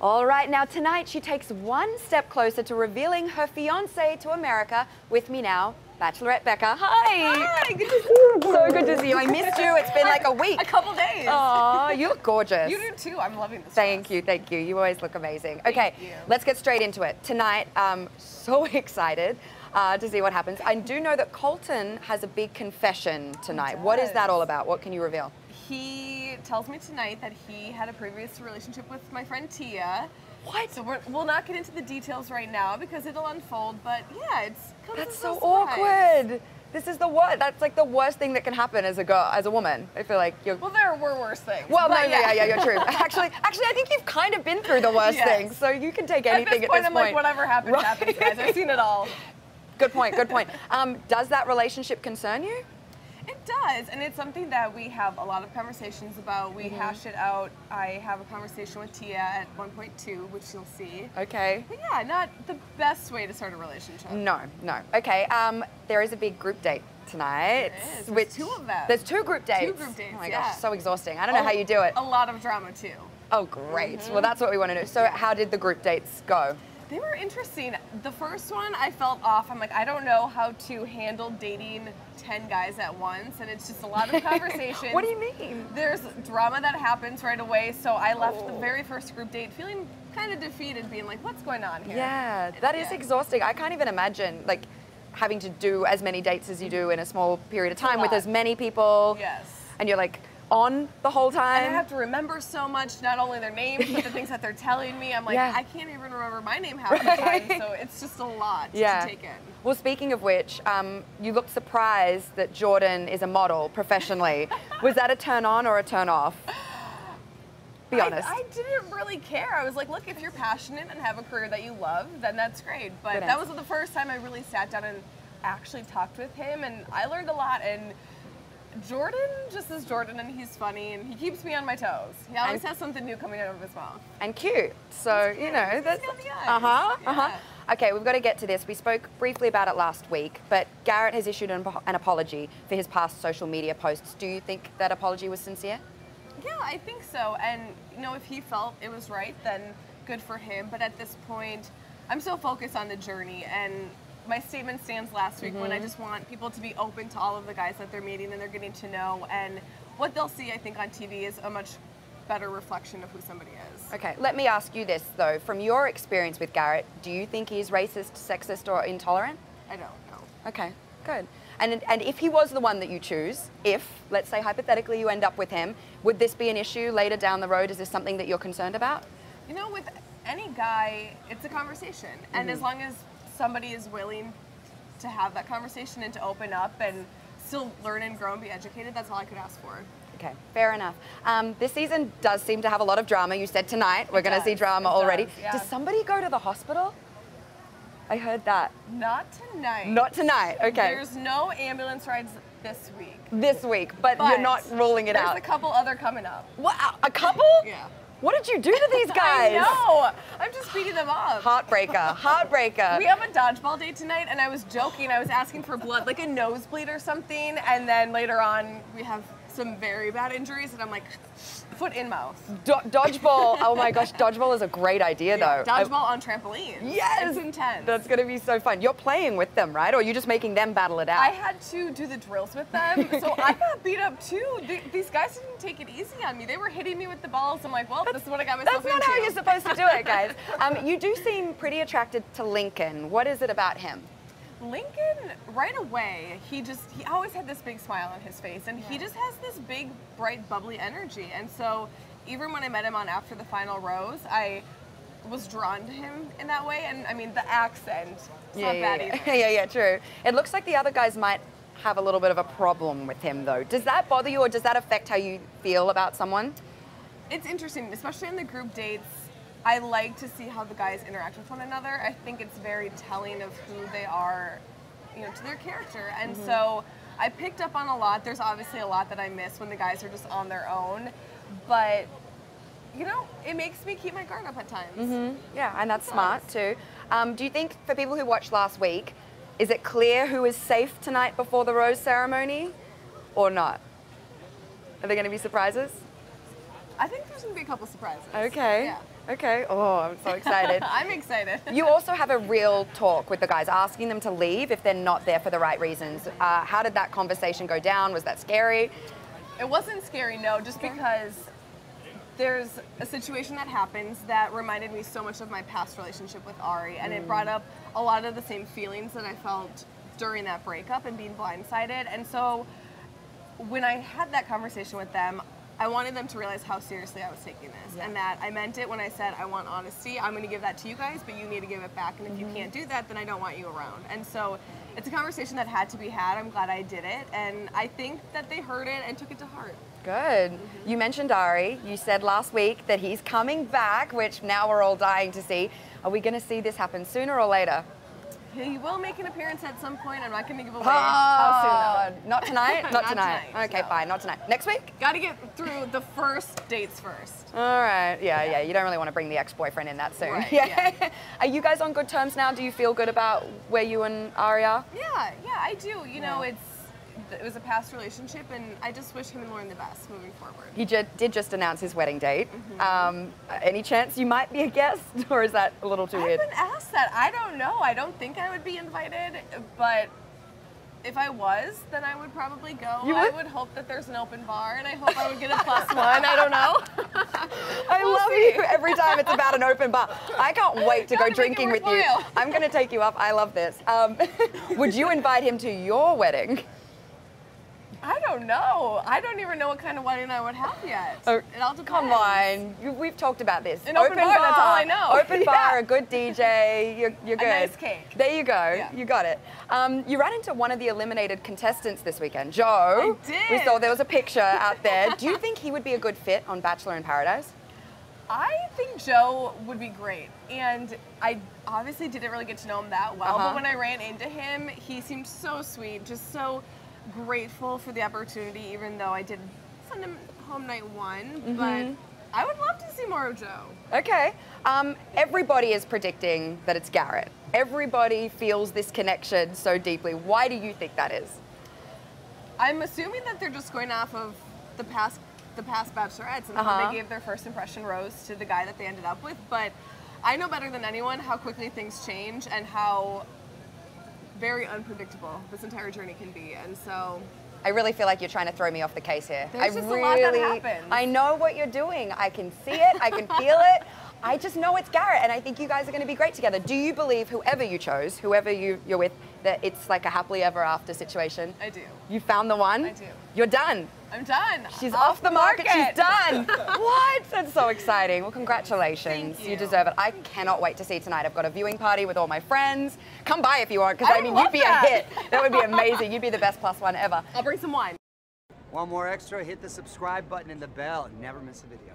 All right, now tonight she takes one step closer to revealing her fiancé to America. With me now, Bachelorette Becca. Hi! Hi, good to see you. So good to see you. I missed you. It's been like a week. A couple days. Aw, you look gorgeous. You do too. I'm loving this. Thank you, thank you. You always look amazing. Okay, Thank you. let's get straight into it. Tonight, I'm so excited to see what happens. I do know that Colton has a big confession tonight. What is that all about? What can you reveal? He tells me tonight that he had a previous relationship with my friend Tia. What? So we'll not get into the details right now because it'll unfold, but yeah, That's so awkward. This is the worst. That's like the worst thing that can happen as a girl, as a woman. I feel like you're. Well, there were worse things. Well, no, yeah, you're true. Actually, I think you've kind of been through the worst things, so you can take anything at this point. I'm like, whatever happens, Right. happens, guys. I've seen it all. Good point. Good point. Does that relationship concern you? It does, and it's something that we have a lot of conversations about. We hash it out. I have a conversation with Tia at 1.2, which you'll see. Okay. But yeah, not the best way to start a relationship. No. Okay. There is a big group date tonight. There is. There's two of them. There's two group dates. Two group dates. Oh my yeah. gosh, so exhausting. I don't know how you do it. A lot of drama too. Oh, great. Well, that's what we want to know. So, how did the group dates go? They were interesting. The first one, I felt off. I'm like, I don't know how to handle dating 10 guys at once, and it's just a lot of conversation. What do you mean? There's drama that happens right away, so I left the very first group date feeling kind of defeated, being like, what's going on here? Yeah, that is exhausting. I can't even imagine, like, having to do as many dates as you do in a small period of time with as many people. Yes. And you're like on the whole time. And I have to remember so much, not only their names, but the things that they're telling me. I'm like, I can't even remember my name half the time, so it's just a lot to take in. Well, speaking of which, you look surprised that Jordan is a model professionally. Was that a turn on or a turn off? Be honest. I didn't really care. I was like, look, if you're passionate and have a career that you love, then that's great. But that was the first time I really sat down and actually talked with him, and I learned a lot. And Jordan just is Jordan, and he's funny, and he keeps me on my toes. He always has something new coming out of his mouth. And cute. So, you know, that's... Okay, we've got to get to this. We spoke briefly about it last week, but Garrett has issued an apology for his past social media posts. Do you think that apology was sincere? Yeah, I think so. And, you know, if he felt it was right, then good for him. But at this point, I'm so focused on the journey, and my statement stands last week when I just want people to be open to all of the guys that they're meeting and they're getting to know. And what they'll see, I think, on TV is a much better reflection of who somebody is. Okay, let me ask you this, though. From your experience with Garrett, do you think he's racist, sexist, or intolerant? I don't know. Okay, good. And if he was the one that you choose, if, let's say hypothetically, you end up with him, would this be an issue later down the road? Is this something that you're concerned about? You know, with any guy, it's a conversation. And as long as somebody is willing to have that conversation and to open up and still learn and grow and be educated, that's all I could ask for. Okay, fair enough. This season does seem to have a lot of drama. You said tonight we're going to see drama already. Does somebody go to the hospital? I heard that. Not tonight. Not tonight, okay. There's no ambulance rides this week. This week, but you're not ruling it out. There's a couple other coming up. What, a couple? Yeah. What did you do to these guys? I know. I'm just beating them up. Heartbreaker. Heartbreaker. We have a dodgeball date tonight, and I was joking. I was asking for blood, like a nosebleed or something, and then later on we have some very bad injuries, and I'm like, foot in mouth. Dodgeball. Oh my gosh, dodgeball is a great idea, though. Dodgeball on trampoline. Yes. It's intense. That's going to be so fun. You're playing with them, right? Or are you just making them battle it out? I had to do the drills with them, so I got beat up too. These guys didn't take it easy on me. They were hitting me with the balls. I'm like, well, this is what I got myself into. That's not how you're supposed to do it, guys. You do seem pretty attracted to Lincoln. What is it about him? Lincoln, right away, he always had this big smile on his face, and he just has this big, bright, bubbly energy. And so even when I met him on After the Final Rose, I was drawn to him in that way. And I mean, the accent, it's not bad either. Yeah, true. It looks like the other guys might have a little bit of a problem with him, though. Does that bother you, or does that affect how you feel about someone? It's interesting, especially in the group dates. I like to see how the guys interact with one another. I think it's very telling of who they are, you know, to their character. And so I picked up on a lot. There's obviously a lot that I miss when the guys are just on their own. But, you know, it makes me keep my guard up at times. Yeah, and that's smart too. Do you think, for people who watched last week, is it clear who is safe tonight before the rose ceremony or not? Are there going to be surprises? I think there's going to be a couple surprises. Okay. Yeah. Okay. Oh, I'm so excited. I'm excited. You also have a real talk with the guys, asking them to leave if they're not there for the right reasons. How did that conversation go down? Was that scary? It wasn't scary, no, just because there's a situation that happens that reminded me so much of my past relationship with Ari, and it brought up a lot of the same feelings that I felt during that breakup and being blindsided. And so when I had that conversation with them, I wanted them to realize how seriously I was taking this, and that I meant it when I said I want honesty. I'm going to give that to you guys, but you need to give it back, and if you can't do that, then I don't want you around. And so it's a conversation that had to be had. I'm glad I did it, and I think that they heard it and took it to heart. Good. You mentioned Ari. You said last week that he's coming back, which now we're all dying to see. Are we going to see this happen sooner or later? He will make an appearance at some point. I'm not going to give away how soon, though. Not tonight? Not tonight. Okay, no. fine. Not tonight. Next week? Got to get through the first dates first. All right. Yeah. You don't really want to bring the ex-boyfriend in that soon. Right, yeah. Are you guys on good terms now? Do you feel good about where you and Ari are? Yeah, I do. You know, it was a past relationship, and I just wish him and Lauren the best moving forward. He did just announce his wedding date. Any chance you might be a guest, or is that a little too weird? I've been asked that. I don't know. I don't think I would be invited, but if I was, then I would probably go. I would hope that there's an open bar, and I hope I would get a +1. I don't know. I love you every time it's about an open bar. I can't wait to go drinking with you. I'm going to take you up. I love this. Would you invite him to your wedding? I don't know. I don't even know what kind of wedding I would have yet. Oh, it all depends. Come on. We've talked about this. An open bar, that's all I know. Open bar, a good DJ, you're good. A nice cake. There you go. Yeah. You got it. You ran into one of the eliminated contestants this weekend, Joe. I did. We saw there was a picture out there. Do you think he would be a good fit on Bachelor in Paradise? I think Joe would be great, and I obviously didn't really get to know him that well, but when I ran into him, he seemed so sweet, just so grateful for the opportunity, even though I did send him home night 1, but I would love to see more of Joe. Okay. Everybody is predicting that it's Garrett. Everybody feels this connection so deeply. Why do you think that is? I'm assuming that they're just going off of the past Bachelorettes and how they gave their first impression rose to the guy that they ended up with, but I know better than anyone how quickly things change and how very unpredictable this entire journey can be, and so I really feel like you're trying to throw me off the case here. There's just a lot that happens. I know what you're doing. I can see it. I can feel it. I just know it's Garrett, and I think you guys are going to be great together. Do you believe whoever you chose, whoever you're with, that it's like a happily ever after situation? I do. You found the one? I do. You're done. I'm done. She's off the market. She's done. What? That's so exciting. Well, congratulations. Thank you. You deserve it. I cannot wait to see tonight. I've got a viewing party with all my friends. Come by if you want, because I mean, you'd be a hit. That would be amazing. You'd be the best +1 ever. I'll bring some wine. Want more extra? Hit the subscribe button and the bell. Never miss a video.